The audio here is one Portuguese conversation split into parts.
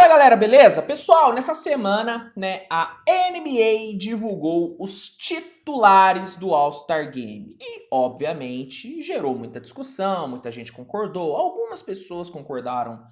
Fala galera, beleza? Pessoal, nessa semana, a NBA divulgou os titulares do All-Star Game e, obviamente, gerou muita discussão, muita gente concordou, algumas pessoas concordaram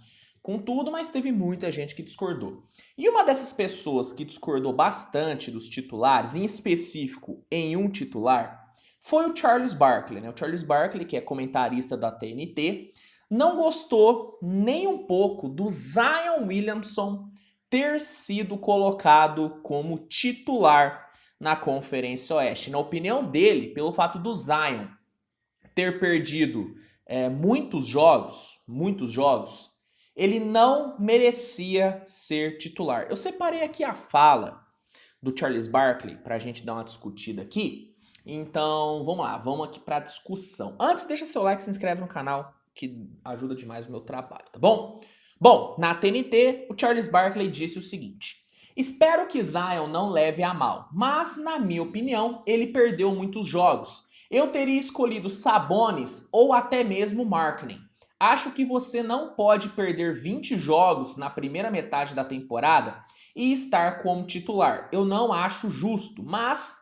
com tudo, mas teve muita gente que discordou. E uma dessas pessoas que discordou bastante dos titulares, em específico em um titular, foi o Charles Barkley, né? O Charles Barkley, que é comentarista da TNT, não gostou nem um pouco do Zion Williamson ter sido colocado como titular na Conferência Oeste. Na opinião dele, pelo fato do Zion ter perdido muitos jogos, ele não merecia ser titular. Eu separei aqui a fala do Charles Barkley para a gente dar uma discutida aqui. Então, vamos lá, vamos aqui para a discussão. Antes, deixa seu like, se inscreve no canal, que ajuda demais o meu trabalho, tá bom? Bom, na TNT, o Charles Barkley disse o seguinte: espero que Zion não leve a mal, mas, na minha opinião, ele perdeu muitos jogos. Eu teria escolhido Sabonis ou até mesmo Markkanen. Acho que você não pode perder 20 jogos na primeira metade da temporada e estar como titular. Eu não acho justo, mas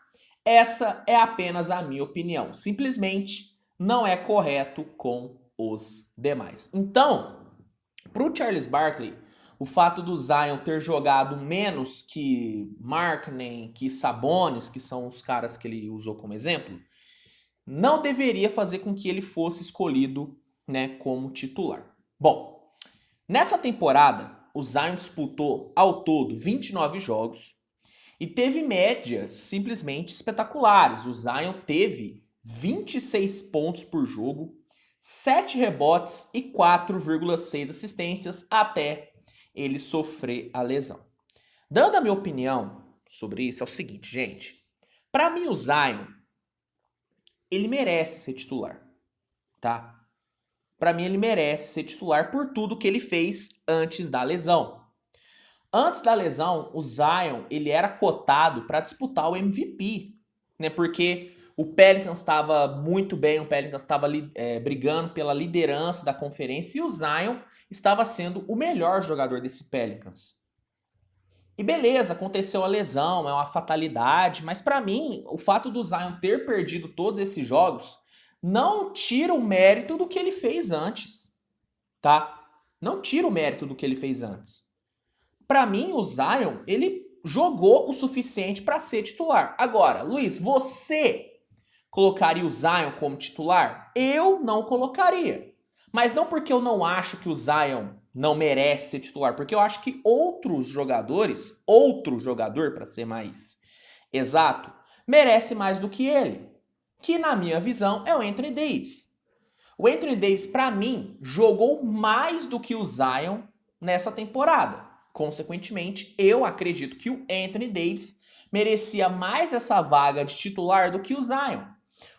essa é apenas a minha opinião. Simplesmente não é correto com os demais. Então, para o Charles Barkley, o fato do Zion ter jogado menos que Markkanen, que Sabonis, que são os caras que ele usou como exemplo, não deveria fazer com que ele fosse escolhido, como titular. Bom, nessa temporada, o Zion disputou ao todo 29 jogos e teve médias simplesmente espetaculares. O Zion teve 26 pontos por jogo, 7 rebotes e 4,6 assistências até ele sofrer a lesão. Dando a minha opinião sobre isso, é o seguinte, gente. Para mim, o Zion, ele merece ser titular, tá? Para mim, ele merece ser titular por tudo que ele fez antes da lesão. Antes da lesão, o Zion, ele era cotado para disputar o MVP, né? Porque o Pelicans estava muito bem, o Pelicans estava brigando pela liderança da conferência e o Zion estava sendo o melhor jogador desse Pelicans. E beleza, aconteceu a lesão, é uma fatalidade, mas para mim, o fato do Zion ter perdido todos esses jogos não tira o mérito do que ele fez antes, tá? Não tira o mérito do que ele fez antes. Para mim, o Zion, ele jogou o suficiente para ser titular. Agora, Luiz, você colocaria o Zion como titular? Eu não colocaria. Mas não porque eu não acho que o Zion não merece ser titular, porque eu acho que outro jogador, para ser mais exato, merece mais do que ele. Que, na minha visão, é o Anthony Davis. O Anthony Davis, para mim, jogou mais do que o Zion nessa temporada. Consequentemente, eu acredito que o Anthony Davis merecia mais essa vaga de titular do que o Zion.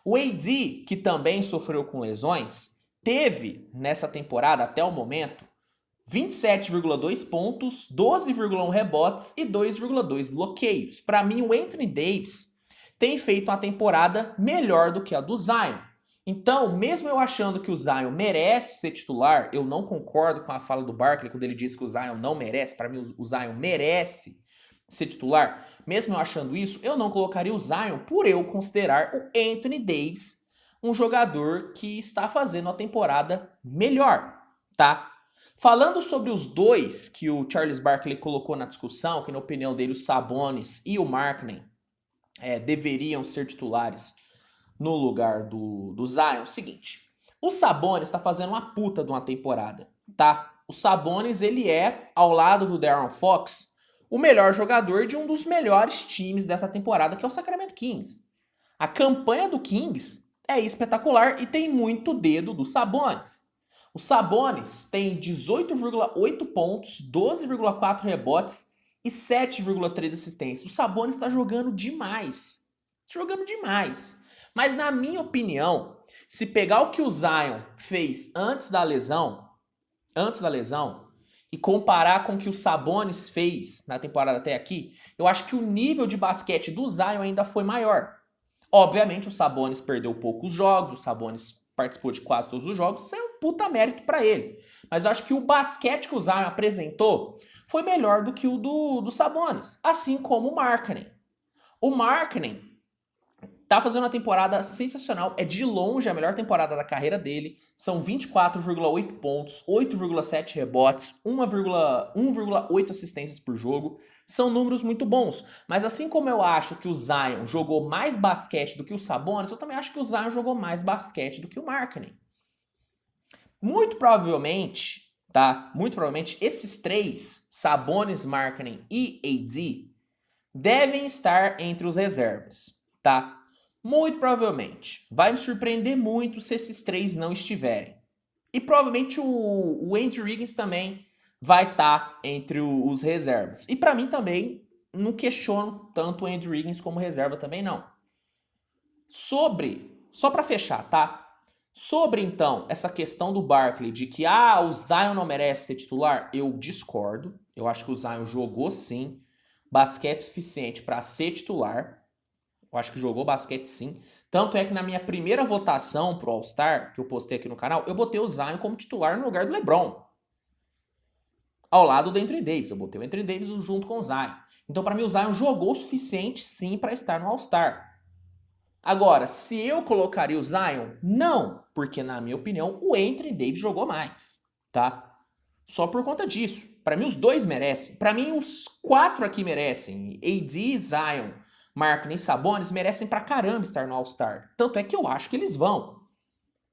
O AD, que também sofreu com lesões, teve nessa temporada, até o momento, 27,2 pontos, 12,1 rebotes e 2,2 bloqueios. Para mim, o Anthony Davis tem feito uma temporada melhor do que a do Zion. Então, mesmo eu achando que o Zion merece ser titular, eu não concordo com a fala do Barkley quando ele diz que o Zion não merece. Para mim, o Zion merece ser titular. Mesmo eu achando isso, eu não colocaria o Zion por eu considerar o Anthony Davis um jogador que está fazendo a temporada melhor, tá? Falando sobre os dois que o Charles Barkley colocou na discussão, que na opinião dele o Sabonis e o Markkanen deveriam ser titulares no lugar do Zion, é o seguinte: o Sabonis está fazendo uma puta de uma temporada, tá? O Sabonis, ele é, ao lado do De'Aaron Fox, o melhor jogador de um dos melhores times dessa temporada, que é o Sacramento Kings. A campanha do Kings é espetacular e tem muito dedo do Sabonis. O Sabonis tem 18,8 pontos, 12,4 rebotes e 7,3 assistências. O Sabonis está jogando demais. Jogando demais. Mas na minha opinião, se pegar o que o Zion fez antes da lesão, e comparar com o que o Sabonis fez na temporada até aqui, eu acho que o nível de basquete do Zion ainda foi maior. Obviamente o Sabonis perdeu poucos jogos, o Sabonis participou de quase todos os jogos, isso é um puta mérito pra ele. Mas eu acho que o basquete que o Zion apresentou foi melhor do que o do Sabonis, assim como o Markkanen. O Markkanen tá fazendo uma temporada sensacional, é de longe a melhor temporada da carreira dele, são 24,8 pontos, 8,7 rebotes, 1,8 assistências por jogo, são números muito bons, mas assim como eu acho que o Zion jogou mais basquete do que o Sabonis, eu também acho que o Zion jogou mais basquete do que o Markkanen. Muito provavelmente, tá? Muito provavelmente esses três, Sabonis, Markkanen e AD, devem estar entre os reservas, tá? Muito provavelmente. Vai me surpreender muito se esses três não estiverem. E provavelmente o Andrew Wiggins também vai estar entre os reservas. E para mim também, não questiono tanto o Andrew Wiggins como reserva também não. Só para fechar, tá? Sobre então essa questão do Barkley de que o Zion não merece ser titular, eu discordo. Eu acho que o Zion jogou sim basquete suficiente para ser titular. Eu acho que jogou basquete sim. Tanto é que na minha primeira votação pro All-Star, que eu postei aqui no canal, eu botei o Zion como titular no lugar do LeBron. Ao lado do Anthony Davis. Eu botei o Anthony Davis junto com o Zion. Então, para mim, o Zion jogou o suficiente sim para estar no All-Star. Agora, se eu colocaria o Zion, não. Porque, na minha opinião, o Anthony Davis jogou mais. Tá? Só por conta disso. Para mim, os dois merecem. Para mim, os quatro aqui merecem. AD, Zion, Markkanen e Sabonis merecem pra caramba estar no All-Star. Tanto é que eu acho que eles vão.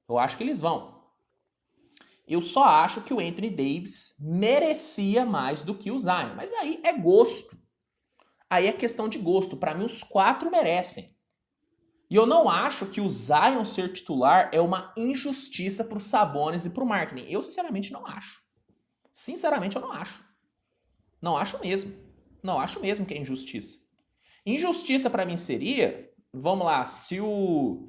Eu acho que eles vão. Eu só acho que o Anthony Davis merecia mais do que o Zion. Mas aí é gosto. Aí é questão de gosto. Pra mim, os quatro merecem. E eu não acho que o Zion ser titular é uma injustiça pro Sabonis e pro Markkanen. Eu, sinceramente, não acho. Sinceramente, eu não acho. Não acho mesmo. Não acho mesmo que é injustiça. Injustiça pra mim seria, vamos lá, se o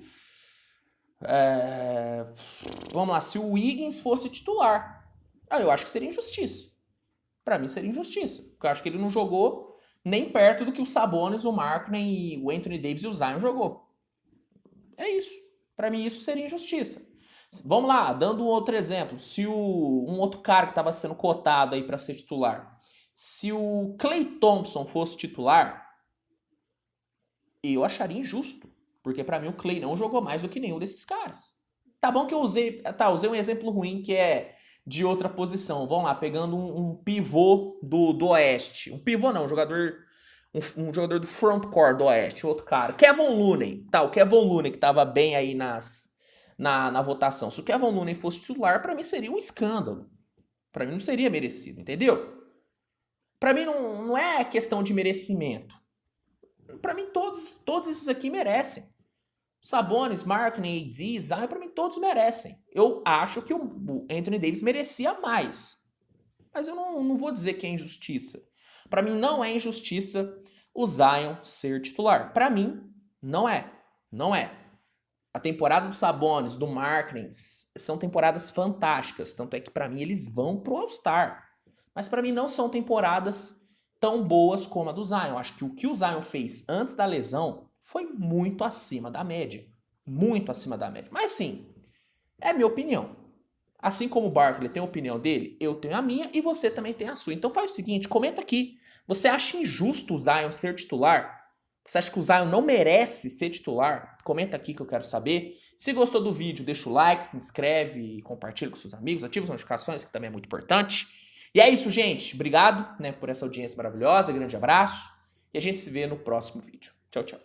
Wiggins fosse titular. Eu acho que seria injustiça. Pra mim seria injustiça, porque eu acho que ele não jogou nem perto do que o Sabonis, o Markkanen e o Anthony Davis e o Zion jogou. É isso. Pra mim isso seria injustiça. Vamos lá, dando um outro exemplo, se um outro cara que estava sendo cotado aí pra ser titular, se o Klay Thompson fosse titular, eu acharia injusto, porque pra mim o Klay não jogou mais do que nenhum desses caras. Tá bom que eu usei um exemplo ruim que é de outra posição. Vamos lá, pegando um pivô do Oeste. Um pivô não, um jogador do frontcourt do Oeste, outro cara. Kevin Looney, o Kevin Looney que tava bem aí na votação. Se o Kevin Looney fosse titular, pra mim seria um escândalo. Pra mim não seria merecido, entendeu? Pra mim não é questão de merecimento. Pra mim, todos esses aqui merecem. Sabonis, Markkanen, AD, Zion, pra mim, todos merecem. Eu acho que o Anthony Davis merecia mais. Mas eu não vou dizer que é injustiça. Pra mim, não é injustiça o Zion ser titular. Pra mim, não é. Não é. A temporada do Sabonis, do Markkanen, são temporadas fantásticas. Tanto é que, pra mim, eles vão pro All-Star. Mas pra mim, não são temporadas tão boas como a do Zion. Eu acho que o que o Zion fez antes da lesão foi muito acima da média. Muito acima da média. Mas sim, é minha opinião. Assim como o Barkley tem a opinião dele, eu tenho a minha e você também tem a sua. Então faz o seguinte, comenta aqui. Você acha injusto o Zion ser titular? Você acha que o Zion não merece ser titular? Comenta aqui que eu quero saber. Se gostou do vídeo, deixa o like, se inscreve e compartilha com seus amigos. Ativa as notificações, que também é muito importante. E é isso, gente. Obrigado, por essa audiência maravilhosa. Grande abraço. E a gente se vê no próximo vídeo. Tchau, tchau.